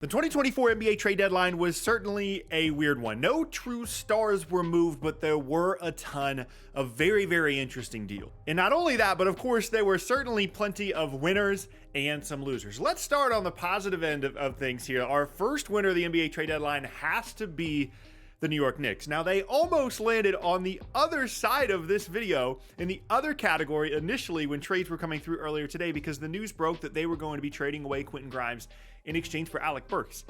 The 2024 NBA trade deadline was certainly a weird one. No true stars were moved, but there were a ton of very, very interesting deals. And not only that, but of course, there were certainly plenty of winners and some losers. Let's start on the positive end of things here. Our first winner of the NBA trade deadline has to be the New York Knicks. Now, they almost landed on the other side of this video in the other category initially when trades were coming through earlier today, because the news broke that they were going to be trading away Quentin Grimes in exchange for Alec Burks.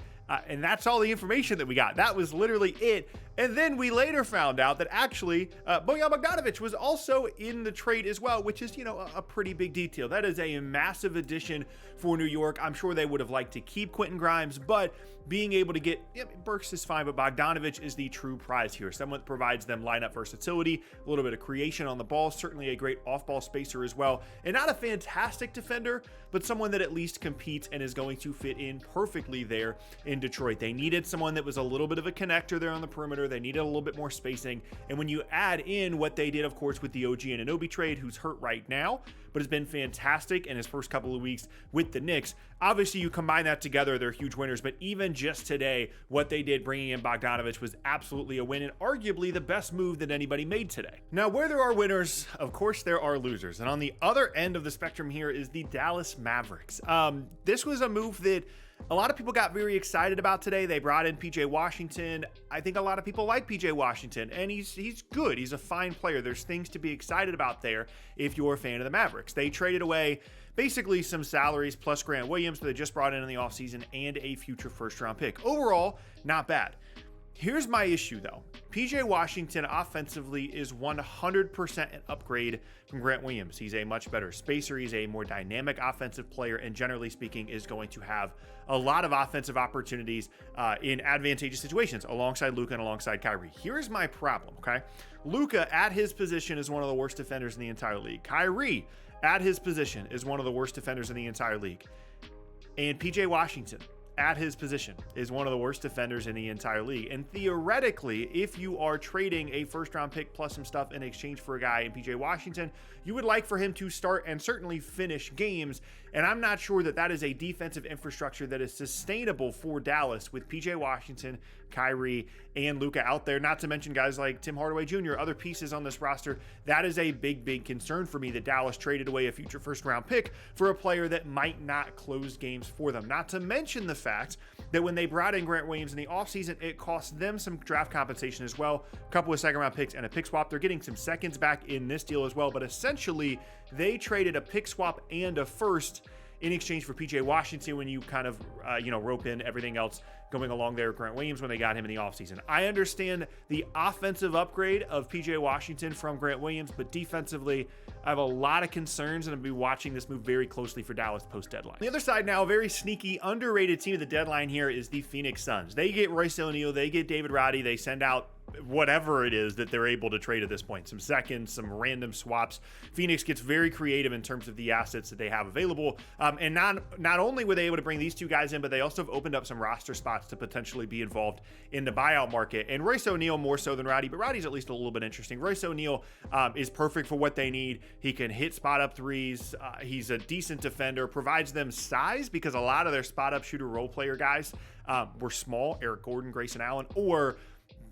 And that's all the information that we got. That was literally it. And then we later found out that actually Bojan Bogdanovic was also in the trade as well, which is, a pretty big detail. That is a massive addition for New York. I'm sure they would have liked to keep Quentin Grimes, but being able to get Burks is fine, but Bogdanovic is the true prize here. Someone that provides them lineup versatility, a little bit of creation on the ball, certainly a great off-ball spacer as well. And not a fantastic defender, but someone that at least competes and is going to fit in perfectly there in Detroit. They needed someone that was a little bit of a connector there on the perimeter. They needed a little bit more spacing. And when you add in what they did, of course, with the OG Anunoby trade, who's hurt right now, but has been fantastic in his first couple of weeks with the Knicks, obviously you combine that together, they're huge winners. But even just today, what they did bringing in Bogdanovic was absolutely a win and arguably the best move that anybody made today. Now, where there are winners, of course, there are losers. And on the other end of the spectrum here is the Dallas Mavericks. This was a move that a lot of people got very excited about today. They brought in PJ Washington. I think a lot of people like PJ Washington, and he's good. He's a fine player. There's things to be excited about there if you're a fan of the Mavericks. They traded away basically some salaries plus Grant Williams that they just brought in the offseason and a future first-round pick. Overall, not bad. Here's my issue, though. PJ Washington offensively is 100% an upgrade from Grant Williams. He's a much better spacer. He's a more dynamic offensive player, and generally speaking, is going to have a lot of offensive opportunities in advantageous situations alongside Luka and alongside Kyrie. Here's my problem, okay? Luka at his position is one of the worst defenders in the entire league. Kyrie at his position is one of the worst defenders in the entire league. And PJ Washington at his position is one of the worst defenders in the entire league. And theoretically, if you are trading a first round pick plus some stuff in exchange for a guy in PJ Washington, you would like for him to start and certainly finish games. And I'm not sure that that is a defensive infrastructure that is sustainable for Dallas with PJ Washington, Kyrie, and Luka out there, not to mention guys like Tim Hardaway Jr., other pieces on this roster. That is a big, big concern for me that Dallas traded away a future first round pick for a player that might not close games for them. Not to mention the fact that when they brought in Grant Williams in the offseason, it cost them some draft compensation as well, a couple of second round picks and a pick swap. They're getting some seconds back in this deal as well, but essentially they traded a pick swap and a first in exchange for PJ Washington when you kind of, rope in everything else going along there with Grant Williams when they got him in the offseason. I understand the offensive upgrade of PJ Washington from Grant Williams, but defensively, I have a lot of concerns, and I'll be watching this move very closely for Dallas post-deadline. On the other side now, a very sneaky, underrated team of the deadline here is the Phoenix Suns. They get Royce O'Neal, they get David Roddy, they send out whatever it is that they're able to trade at this point, some seconds, some random swaps. Phoenix gets very creative in terms of the assets that they have available. And not only were they able to bring these two guys in, but they also have opened up some roster spots to potentially be involved in the buyout market. And Royce O'Neal more so than Roddy, but Roddy's at least a little bit interesting. Royce O'Neal is perfect for what they need. He can hit spot up threes. He's a decent defender, provides them size because a lot of their spot up shooter role player guys were small, Eric Gordon, Grayson Allen, or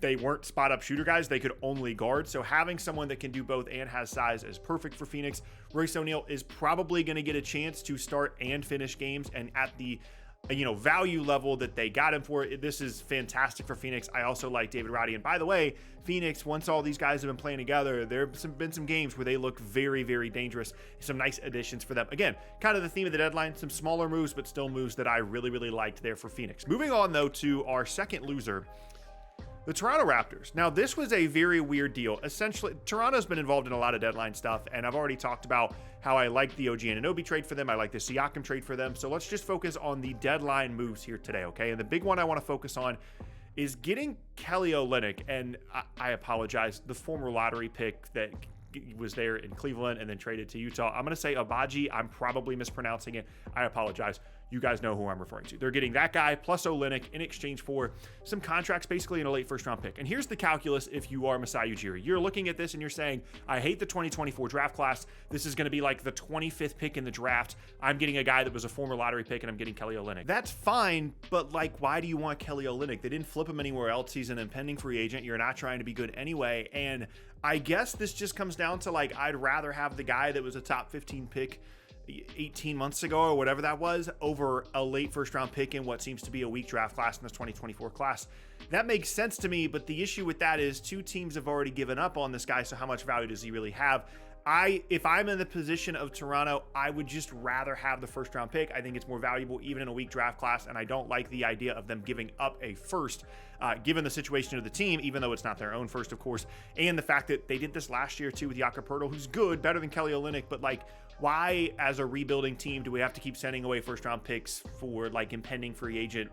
they weren't spot up shooter guys. They could only guard. So having someone that can do both and has size is perfect for Phoenix. Royce O'Neal is probably going to get a chance to start and finish games. And at the value level that they got him for, this is fantastic for Phoenix. I also like David Roddy. And by the way, Phoenix, once all these guys have been playing together, there have been some games where they look very, very dangerous. Some nice additions for them. Again, kind of the theme of the deadline, some smaller moves, but still moves that I really, really liked there for Phoenix. Moving on, though, to our second loser, the Toronto Raptors. Now, this was a very weird deal. Essentially, Toronto's been involved in a lot of deadline stuff, and I've already talked about how I like the OG Anunoby trade for them. I like the Siakam trade for them. So let's just focus on the deadline moves here today, okay? And the big one I want to focus on is getting Kelly Olynyk, and I apologize, the former lottery pick that was there in Cleveland and then traded to Utah. I'm going to say Abaji. I'm probably mispronouncing it. I apologize. you guys know who I'm referring to. They're getting that guy plus Olynyk in exchange for some contracts, basically in a late first-round pick. And here's the calculus if you are Masai Ujiri. You're looking at this and you're saying, I hate the 2024 draft class. This is going to be like the 25th pick in the draft. I'm getting a guy that was a former lottery pick, and I'm getting Kelly Olynyk. That's fine, but like, why do you want Kelly Olynyk? They didn't flip him anywhere else. He's an impending free agent. You're not trying to be good anyway. And I guess this just comes down to like, I'd rather have the guy that was a top 15 pick 18 months ago or whatever that was over a late first round pick in what seems to be a weak draft class in this 2024 class. That makes sense to me, but the issue with that is two teams have already given up on this guy, so how much value does he really have? If I'm in the position of Toronto, I would just rather have the first round pick. I think it's more valuable even in a weak draft class, and I don't like the idea of them giving up a first, given the situation of the team, even though it's not their own first, of course, and the fact that they did this last year too with Jakob Poeltl, who's good, better than Kelly Olynyk, but like, why as a rebuilding team do we have to keep sending away first round picks for like impending free agent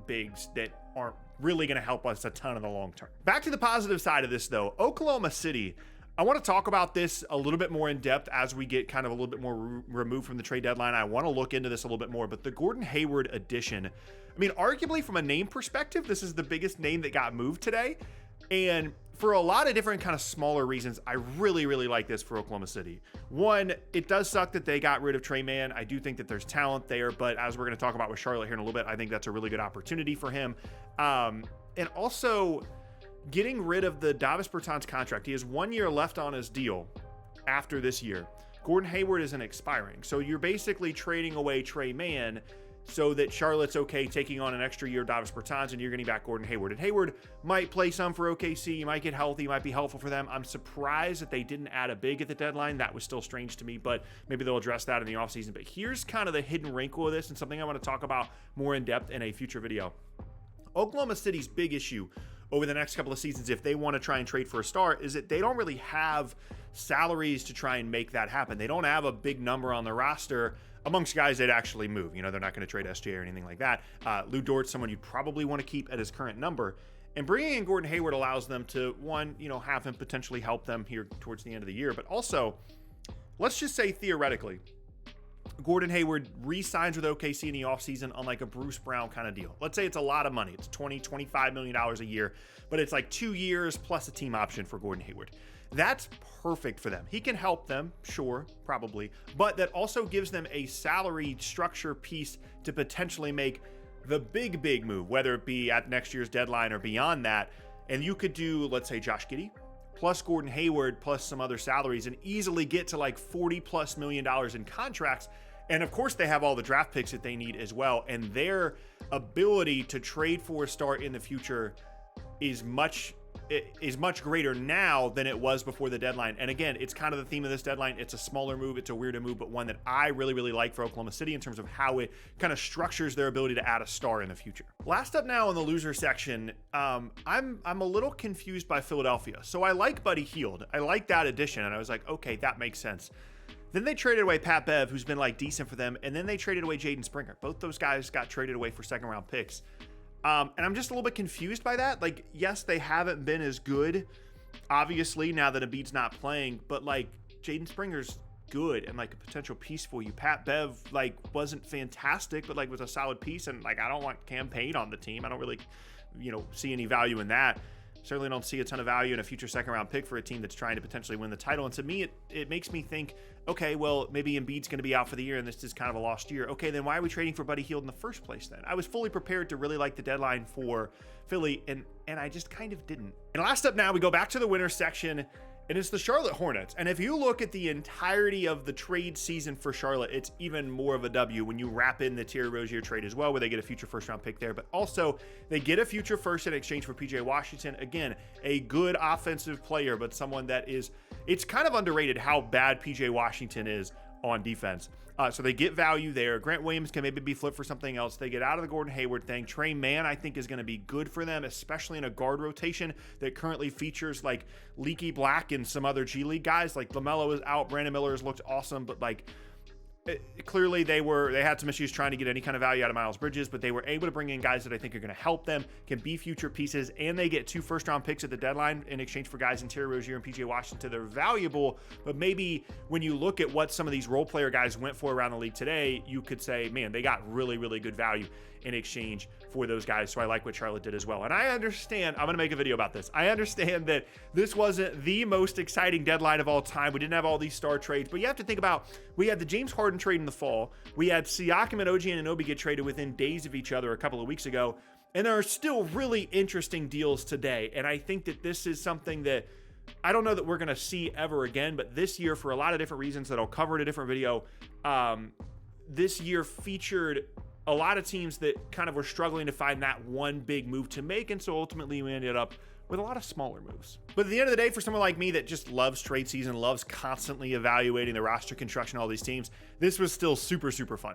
bigs that aren't really going to help us a ton in the long term? Back to the positive side of this though, Oklahoma City. I want to talk about this a little bit more in depth as we get kind of a little bit more removed from the trade deadline. I want to look into this a little bit more, but the Gordon Hayward addition, I mean, arguably from a name perspective, this is the biggest name that got moved today. And for a lot of different kind of smaller reasons, I really, really like this for Oklahoma City. One, it does suck that they got rid of Trey Mann. I do think that there's talent there, but as we're going to talk about with Charlotte here in a little bit, I think that's a really good opportunity for him. And also getting rid of the Davis Bertans contract. He has 1 year left on his deal after this year. Gordon Hayward isn't expiring. So you're basically trading away Trey Mann so that Charlotte's okay taking on an extra year of Davis Bertans, and you're getting back Gordon Hayward. And Hayward might play some for OKC. He might get healthy, might be helpful for them. I'm surprised that they didn't add a big at the deadline. That was still strange to me, but maybe they'll address that in the offseason. But here's kind of the hidden wrinkle of this, and something I want to talk about more in depth in a future video. Oklahoma City's big issue over the next couple of seasons, if they want to try and trade for a star, is that they don't really have salaries to try and make that happen. They don't have a big number on the roster amongst guys that actually move. You know, they're not going to trade SJ or anything like that. Lou Dort's someone you'd probably want to keep at his current number. And bringing in Gordon Hayward allows them to, one, you know, have him potentially help them here towards the end of the year. But also, let's just say theoretically, Gordon Hayward re-signs with OKC in the offseason on like a Bruce Brown kind of deal. Let's say it's a lot of money. It's $20-25 million a year, but it's like 2 years plus a team option for Gordon Hayward. That's perfect for them. He can help them, sure, probably, but that also gives them a salary structure piece to potentially make the big move, whether it be at next year's deadline or beyond that. And you could do, let's say, Josh Giddey plus Gordon Hayward plus some other salaries and easily get to like $40+ million in contracts. And of course, they have all the draft picks that they need as well. And their ability to trade for a star in the future is much greater now than it was before the deadline. And again, it's kind of the theme of this deadline. It's a smaller move. It's a weirder move, but one that I really, really like for Oklahoma City in terms of how it kind of structures their ability to add a star in the future. Last up now in the loser section, I'm a little confused by Philadelphia. So I like Buddy Hield. I like that addition. And I was like, okay, that makes sense. Then they traded away Pat Bev, who's been like decent for them. And then they traded away Jaden Springer. Both those guys got traded away for second round picks. And I'm just a little bit confused by that. Like, yes, they haven't been as good, obviously, now that Embiid's not playing, but like Jaden Springer's good and like a potential piece for you. Pat Bev, like, wasn't fantastic, but like was a solid piece. And like, I don't want Cam Payne on the team. I don't really, see any value in that. Certainly don't see a ton of value in a future second round pick for a team that's trying to potentially win the title. And to me, it makes me think, okay, well, maybe Embiid's going to be out for the year and this is kind of a lost year. Okay, then why are we trading for Buddy Hield in the first place then? I was fully prepared to really like the deadline for Philly, and I just kind of didn't. And last up now, we go back to the winner section, and it's the Charlotte Hornets. And if you look at the entirety of the trade season for Charlotte, it's even more of a W when you wrap in the Terry Rozier trade as well, where they get a future first round pick there, but also they get a future first in exchange for PJ Washington. Again, a good offensive player, but someone that it's kind of underrated how bad PJ Washington is on defense. So they get value there. Grant Williams can maybe be flipped for something else. They get out of the Gordon Hayward thing. Trey Mann, I think, is going to be good for them, especially in a guard rotation that currently features like Leaky Black and some other G League guys. Like LaMelo is out. Brandon Miller has looked awesome, but like Clearly they had some issues trying to get any kind of value out of Miles Bridges, but they were able to bring in guys that I think are going to help them, can be future pieces, and they get 2 first-round picks at the deadline in exchange for guys in Terry Rozier and PJ Washington. They're valuable, but maybe when you look at what some of these role player guys went for around the league today, you could say, man, they got really, really good value in exchange for those guys. So I like what Charlotte did as well. And I understand, I'm going to make a video about this. I understand that this wasn't the most exciting deadline of all time. We didn't have all these star trades, but you have to think about, we had the James Harden trade in the fall. We had Siakam and OG Anunoby get traded within days of each other a couple of weeks ago. And there are still really interesting deals today. And I think that this is something that I don't know that we're going to see ever again, but this year, for a lot of different reasons that I'll cover in a different video, this year featured a lot of teams that kind of were struggling to find that one big move to make. And so ultimately we ended up with a lot of smaller moves. But at the end of the day, for someone like me that just loves trade season, loves constantly evaluating the roster construction of all these teams, this was still super, super fun.